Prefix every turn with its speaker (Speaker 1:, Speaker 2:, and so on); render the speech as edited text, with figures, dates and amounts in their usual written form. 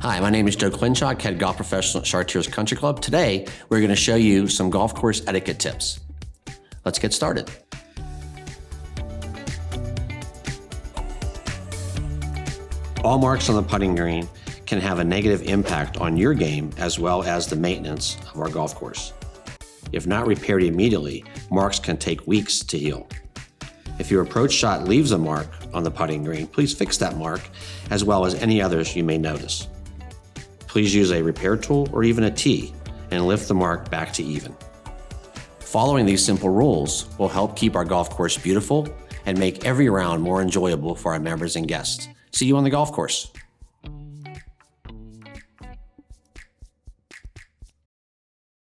Speaker 1: Hi, my name is Joe Klinchok, head golf professional at Chartiers Country Club. Today, we're going to show you some golf course etiquette tips. Let's get started. All marks on the putting green can have a negative impact on your game as well as the maintenance of our golf course. If not repaired immediately, marks can take weeks to heal. If your approach shot leaves a mark on the putting green, please fix that mark as well as any others you may notice. Please use a repair tool or even a tee and lift the mark back to even. Following these simple rules will help keep our golf course beautiful and make every round more enjoyable for our members and guests. See you on the golf course.